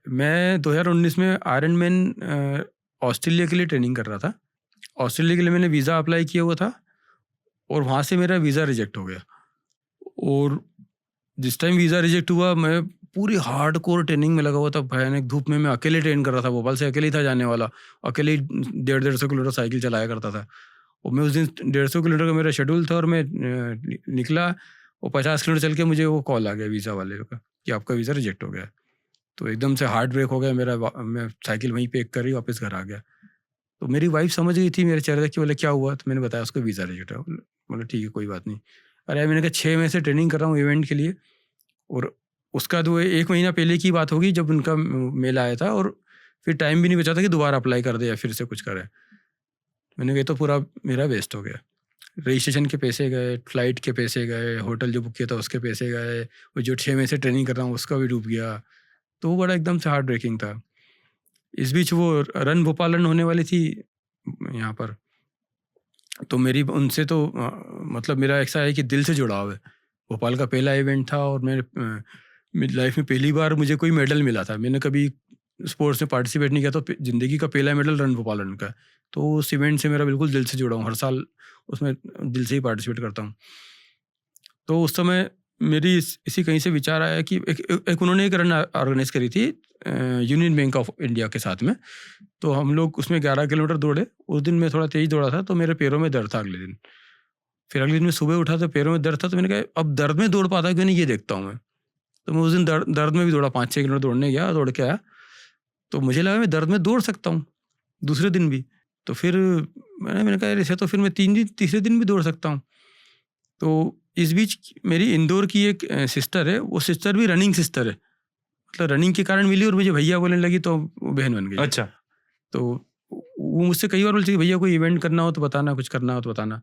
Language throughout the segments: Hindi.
मैं 2019 में आयरन मैन ऑस्ट्रेलिया के लिए ट्रेनिंग कर रहा था। ऑस्ट्रेलिया के लिए मैंने वीज़ा अप्लाई किया हुआ था और वहाँ से मेरा वीज़ा रिजेक्ट हो गया। और जिस टाइम वीज़ा रिजेक्ट हुआ, मैं पूरी हार्डकोर ट्रेनिंग में लगा हुआ था। भयानक धूप में मैं अकेले ट्रेन कर रहा था। भोपाल से अकेले ही था जाने वाला। अकेले ही 150 किलोमीटर साइकिल चलाया करता था। और मैं उस दिन 150 किलोमीटर का मेरा शेड्यूल था और मैं निकला और 50 किलोमीटर चल के मुझे वो कॉल आ गया वीज़ा वाले का कि आपका वीज़ा रिजेक्ट हो गया। तो एकदम से हार्ट ब्रेक हो गया मेरा। मैं साइकिल वहीं पे कर ही वापस घर आ गया। तो मेरी वाइफ समझ गई थी मेरे चेहरे कि बोले क्या हुआ, तो मैंने बताया उसको वीज़ा रिजेक्ट है। बोले ठीक है कोई बात नहीं। अरे मैंने कहा 6 महीने से ट्रेनिंग कर रहा हूँ इवेंट के लिए, और उसका तो 1 महीना पहले की बात होगी जब उनका मेल आया था, और फिर टाइम भी नहीं बचा था कि दोबारा अप्लाई कर दे या फिर से कुछ करे। मैंने कहा तो पूरा मेरा वेस्ट हो गया। रजिस्ट्रेशन के पैसे गए, फ्लाइट के पैसे गए, होटल जो बुक किया था उसके पैसे गए, और जो 6 महीने से ट्रेनिंग कर रहा हूँ उसका भी डूब गया। तो वो बड़ा एकदम से हार्ट ब्रेकिंग था। इस बीच वो रन भोपाल रन होने वाली थी यहाँ पर, तो मेरी उनसे तो मतलब मेरा ऐसा है कि दिल से जुड़ाव है। भोपाल का पहला इवेंट था और मेरी लाइफ में पहली बार मुझे कोई मेडल मिला था। मैंने कभी स्पोर्ट्स में पार्टिसिपेट नहीं किया, तो ज़िंदगी का पहला मेडल रन भोपाल रन का। तो उस इवेंट से मेरा बिल्कुल दिल से जुड़ा हूँ। हर साल उसमें दिल से ही पार्टिसिपेट करता हूँ। तो उस समय मेरी इसी कहीं से विचार आया कि एक उन्होंने एक रन ऑर्गेनाइज करी थी यूनियन बैंक ऑफ इंडिया के साथ में। तो हम लोग उसमें 11 किलोमीटर दौड़े। उस दिन मैं थोड़ा तेज दौड़ा था तो मेरे पैरों में दर्द था अगले दिन। फिर अगले दिन मैं सुबह उठा तो पैरों में दर्द था, तो मैंने कहा अब दर्द में दौड़ पाता क्यों नहीं, ये देखता हूँ मैं। तो मैं उस दिन दर्द में भी दौड़ा, 5-6 किलोमीटर दौड़ने गया, दौड़ के आया। तो मुझे लगा मैं दर्द में दौड़ सकता हूँ दूसरे दिन भी। तो फिर मैंने कहा ऐसे तो फिर मैं तीसरे दिन भी दौड़ सकता हूँ। तो इस बीच मेरी इंदौर की एक सिस्टर है, वो सिस्टर भी रनिंग सिस्टर है, मतलब रनिंग के कारण मिली और मुझे भैया बोलने लगी तो वो बहन बन गई। अच्छा। तो वो मुझसे कई बार बोलती है भैया कोई इवेंट करना हो तो बताना, कुछ करना हो तो बताना।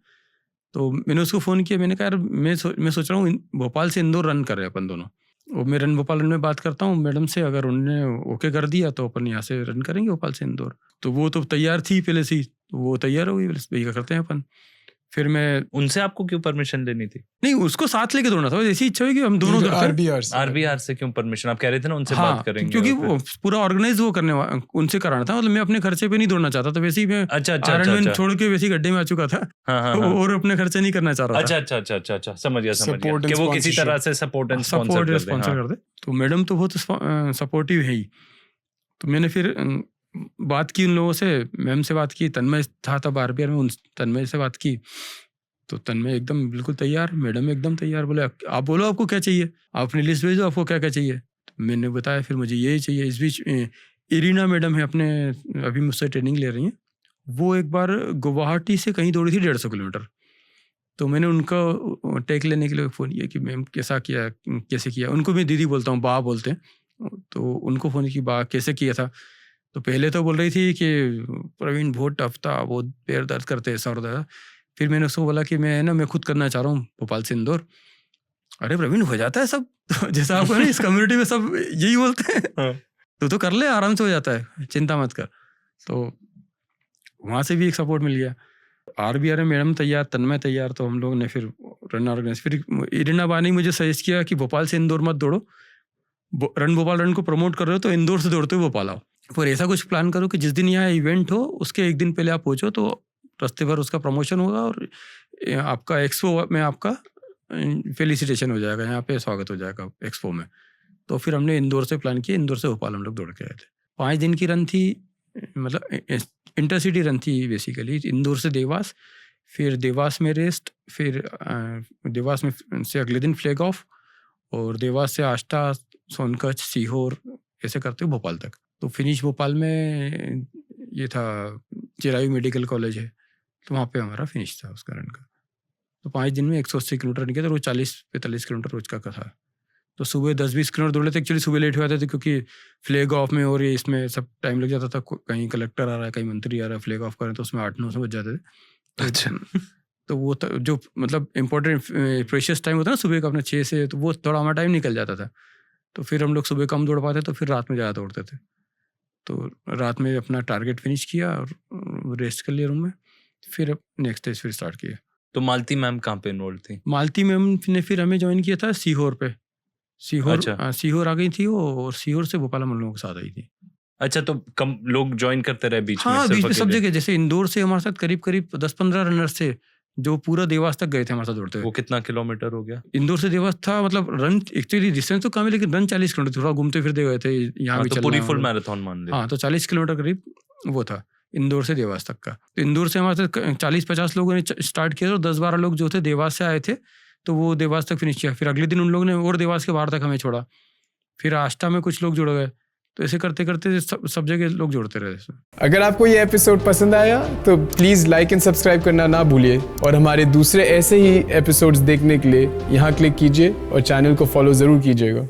तो मैंने उसको फ़ोन किया, मैंने कहा यार मैं सोच रहा हूँ भोपाल से इंदौर रन कर रहे हैं अपन दोनों। और मैं रन भोपाल रन में बात करता हूँ मैडम से, अगर उन्होंने ओके कर दिया तो अपन यहाँ से रन करेंगे भोपाल से इंदौर। तो वो तो तैयार थी पहले से ही, तो वो तैयार हो गई, भैया करते हैं अपन। फिर मैं उनसे आपको क्यों परमिशन लेनी थी? नहीं, उसको साथ लेके दौड़ना था। ऐसी इच्छा हुई कि हम दोनों आरबीआर से क्यों परमिशन? आप कह रहे थे ना उनसे हाँ, बात करेंगे। क्योंकि वो पूरा ऑर्गेनाइज वो उनसे कराना था। मतलब मैं अपने खर्चे पे नहीं दौड़ना चाहता था। वैसे ही मैं आयरन मैन छोड़ के वैसे ही गड्ढे में आ चुका था। और अपने खर्चे नहीं करना चाह रहा था। अच्छा, समझ गया कि वो किसी तरह से सपोर्ट एंड स्पॉन्सर कर दे। तो मैडम तो बहुत सपोर्टिव है ही। तो मैंने फिर बात की उन लोगों से, मैम से बात की, तन्मय था तब आरबीआर में, तन्मय से बात की। तो तन्मय एकदम बिल्कुल तैयार, मैडम एकदम तैयार। बोले आप बोलो आपको क्या चाहिए, आप अपनी लिस्ट भेजो आपको क्या क्या चाहिए। तो मैंने बताया फिर मुझे यही चाहिए। इस बीच इरीना मैडम है अपने, अभी मुझसे ट्रेनिंग ले रही हैं। वो एक बार गुवाहाटी से कहीं दौड़ी थी 150 किलोमीटर। तो मैंने उनका टेक लेने के लिए फ़ोन किया कि मैम कैसे किया। उनको मैं दीदी बोलता हूँ, बा बोलते हैं। तो उनको फ़ोन की बा कैसे किया था। तो पहले तो बोल रही थी कि प्रवीण बहुत टफ था, बहुत पैर दर्द करते, सर दर्द। फिर मैंने उसको बोला कि मैं खुद करना चाह रहा हूँ भोपाल से इंदौर। अरे प्रवीण हो जाता है सब। तो जैसा आपको इस कम्युनिटी में सब यही बोलते हैं, तो कर ले, आराम से हो जाता है, चिंता मत कर। तो वहाँ से भी एक सपोर्ट मिल गया। आरबीआर में मैडम तैयार, तन्मय तैयार, तो हम लोग ने फिर रन ऑर्गेनाइज। फिर इरिना बा ने मुझे सजेस्ट किया कि भोपाल से इंदौर मत दौड़ो, रन भोपाल रन को प्रमोट कर रहे हो तो इंदौर से दौड़ते हुए भोपाल आओ। फिर ऐसा कुछ प्लान करो कि जिस दिन यहाँ इवेंट हो उसके एक दिन पहले आप पहुँचो, तो रास्ते भर उसका प्रमोशन होगा और आपका एक्सपो में आपका फेलिसिटेशन हो जाएगा, यहाँ पे स्वागत हो जाएगा एक्सपो में। तो फिर हमने इंदौर से प्लान किया, इंदौर से भोपाल हम लोग दौड़ के आए थे। 5 दिन की रन थी, मतलब इंटरसिटी रन थी बेसिकली। इंदौर से देवास, फिर देवास में रेस्ट, फिर देवास में से अगले दिन फ्लैग ऑफ, और देवास से आष्टा, सोनकच्छ, सीहोर, ऐसे करते हुए भोपाल तक। तो फिनिश भोपाल में ये था, चिरायू मेडिकल कॉलेज है, तो वहाँ पे हमारा फिनिश था उसका रन का। तो 5 दिन में 180 किलोमीटर निकले, तो वो 40-45 किलोमीटर रोज का था। तो सुबह 10-20 किलोमीटर दौड़े थे। एक्चुअली सुबह लेट हो जाते थे क्योंकि फ्लैग ऑफ में और ये इसमें सब टाइम लग जाता था। कहीं कलेक्टर आ रहा है, कहीं मंत्री आ रहा है, फ्लैग ऑफ करें तो उसमें 8-9 बज जाते थे। तो अच्छा। तो वो जो मतलब इम्पोर्टेंट प्रेशियस टाइम होता है ना सुबह का अपना 6 से, तो वो थोड़ा हमारा टाइम निकल जाता था। तो फिर हम लोग सुबह कम दौड़ पाते, तो फिर रात में ज़्यादा दौड़ते थे। तो रात में अपना टारगेट फिनिश किया और रेस्ट कर लिया रूम में। फिर नेक्स्ट डे फिर स्टार्ट किया। तो मालती मैम कहाँ पे इन्वॉल्व थी? मालती मैम ने फिर हमें ज्वाइन किया था सीहोर पे। सीहोर अच्छा। सीहोर आ गई थी वो, और सीहोर से भोपाल हम लोगों के साथ आई थी। अच्छा, तो कम लोग ज्वाइन करते रहे बीच में? हाँ, सिर्फ बीच में सब अकेले? जगह, जैसे इंदौर से हमारे साथ करीब करीब 10-15 रनर्स थे जो पूरा देवास तक गए थे हमारे साथ दौड़ते हुए। वो कितना किलोमीटर हो गया? इंदौर से देवास था, मतलब रन एक्चुअली डिस्टेंस तो कम है, लेकिन रन 40 किलोमीटर, थोड़ा घूमते फिरते गए थे, यहाँ भी तो चलना। पूरी फुल मैराथन मान लो। हाँ, तो 40 किलोमीटर करीब वो था इंदौर से देवास तक का। तो इंदौर से हमारे साथ 40-50 लोगों ने स्टार्ट किया, और 10-12 लोग जो थे देवास से आए थे, तो वो देवास तक फिनिश किया। फिर अगले दिन उन लोगों ने और देवास के बाहर तक हमें छोड़ा, फिर आष्टा में कुछ लोग जुड़ गए, तो ऐसे करते करते सब जगह लोग जुड़ते रहे। अगर आपको ये एपिसोड पसंद आया तो प्लीज़ लाइक एंड सब्सक्राइब करना ना भूलिए, और हमारे दूसरे ऐसे ही एपिसोड्स देखने के लिए यहाँ क्लिक कीजिए और चैनल को फॉलो ज़रूर कीजिएगा।